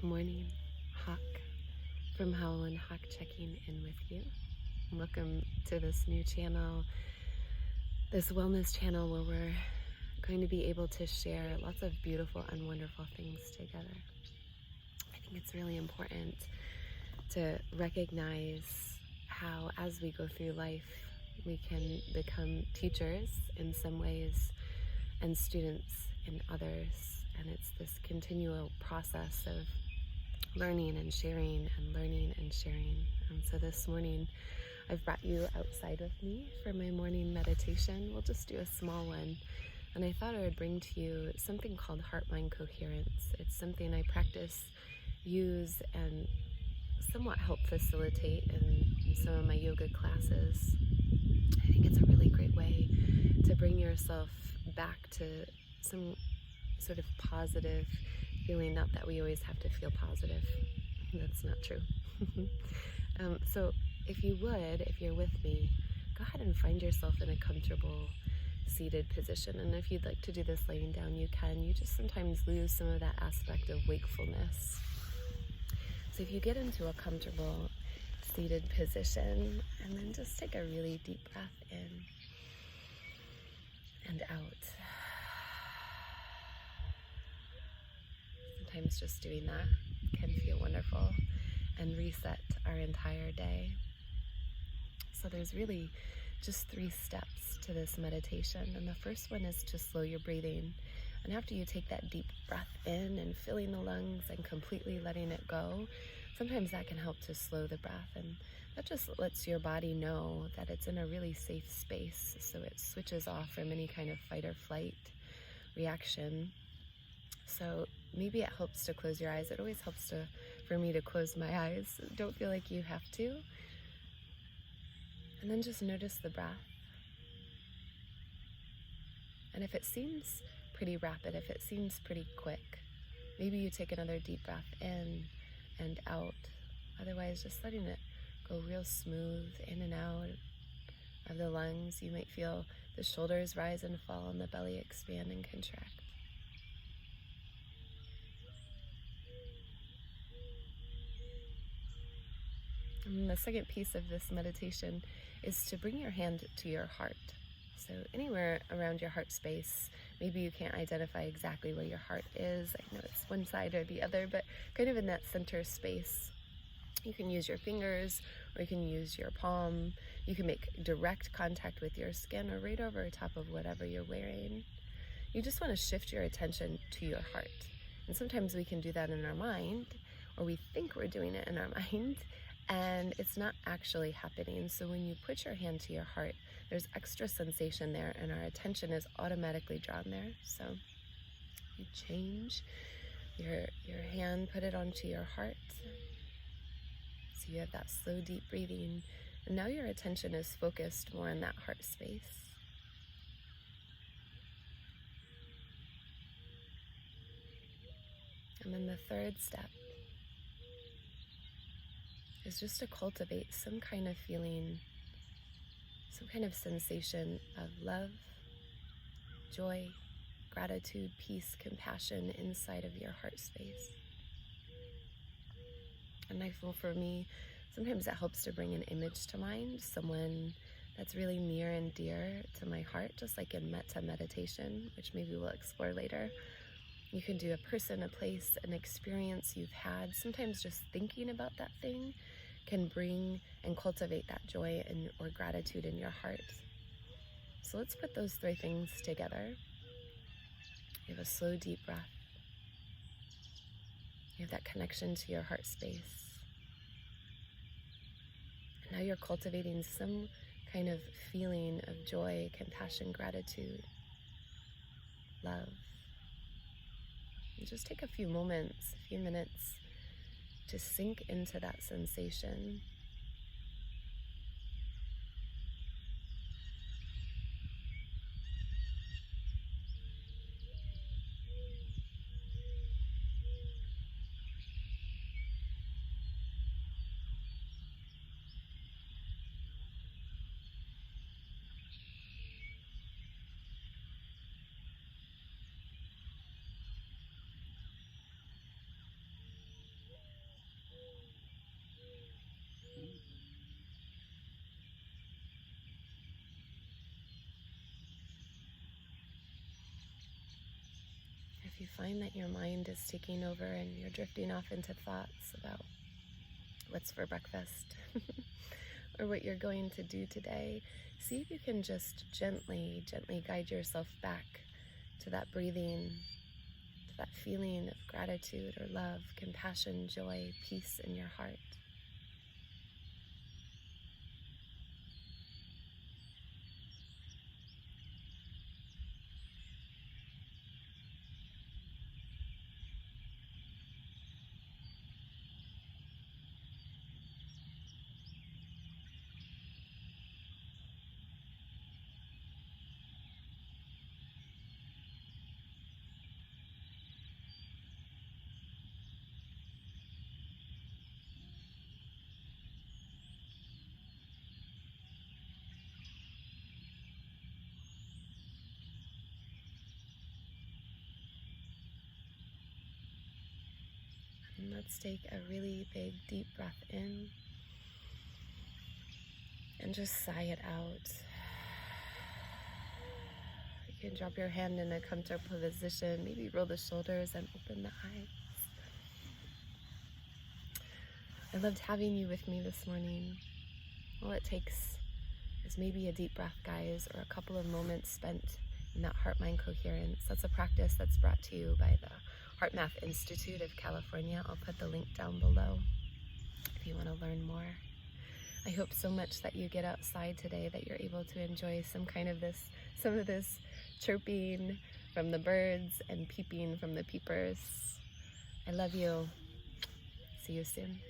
Good morning, Hawk from Howl and Hawk checking in with you. Welcome to this new channel, this wellness channel where we're going to be able to share lots of beautiful and wonderful things together. I think it's really important to recognize how, as we go through life, we can become teachers in some ways and students in others. And it's this continual process of learning and sharing and learning and sharing. And so this morning, I've brought you outside with me for my morning meditation. We'll just do a small one. And I thought I would bring to you something called heart-mind coherence. It's something I practice, use, and somewhat help facilitate in some of my yoga classes. I think it's a really great way to bring yourself back to some sort of positive feeling. Not that we always have to feel positive. That's not true. So if you're with me, go ahead and find yourself in a comfortable seated position. And if you'd like to do this laying down, you can. You just sometimes lose some of that aspect of wakefulness. So if you get into a comfortable seated position, and then just take a really deep breath in and out. Sometimes just doing that can feel wonderful and reset our entire day. So there's really just 3 steps to this meditation. And the first one is to slow your breathing. And after you take that deep breath in and filling the lungs and completely letting it go, sometimes that can help to slow the breath. And that just lets your body know that it's in a really safe space. So it switches off from any kind of fight or flight reaction. So maybe it helps to close your eyes. It always helps for me to close my eyes. Don't feel like you have to. And then just notice the breath. And if it seems pretty rapid, if it seems pretty quick, maybe you take another deep breath in and out. Otherwise, just letting it go real smooth in and out of the lungs. You might feel the shoulders rise and fall and the belly expand and contract. And the second piece of this meditation is to bring your hand to your heart. So anywhere around your heart space, maybe you can't identify exactly where your heart is. I know it's one side or the other, but kind of in that center space. You can use your fingers, or you can use your palm. You can make direct contact with your skin or right over top of whatever you're wearing. You just want to shift your attention to your heart. And sometimes we can do that in our mind, or we think we're doing it in our mind, and it's not actually happening. So when you put your hand to your heart, there's extra sensation there, and our attention is automatically drawn there. So you change your hand, put it onto your heart. So you have that slow, deep breathing, and now your attention is focused more in that heart space. And then the third step is just to cultivate some kind of feeling, some kind of sensation of love, joy, gratitude, peace, compassion inside of your heart space. And I feel for me, sometimes it helps to bring an image to mind, someone that's really near and dear to my heart, just like in metta meditation, which maybe we'll explore later. You can do a person, a place, an experience you've had. Sometimes just thinking about that thing can bring and cultivate that joy or gratitude in your heart. So let's put those 3 things together. You have a slow, deep breath. You have that connection to your heart space. And now you're cultivating some kind of feeling of joy, compassion, gratitude, love. And just take a few moments, a few minutes to sink into that sensation. you find that your mind is taking over and you're drifting off into thoughts about what's for breakfast or what you're going to do today, see if you can just gently guide yourself back to that breathing, to that feeling of gratitude or love, compassion, joy, peace in your heart. And let's take a really big, deep breath in and just sigh it out. You can drop your hand in a comfortable position, maybe roll the shoulders and open the eyes. I loved having you with me this morning. All it takes is maybe a deep breath, guys, or a couple of moments spent in that heart-mind coherence. That's a practice that's brought to you by the Heart Math Institute of California. I'll put the link down below if you want to learn more. I hope so much that you get outside today, that you're able to enjoy some of this chirping from the birds and peeping from the peepers. I love you. See you soon.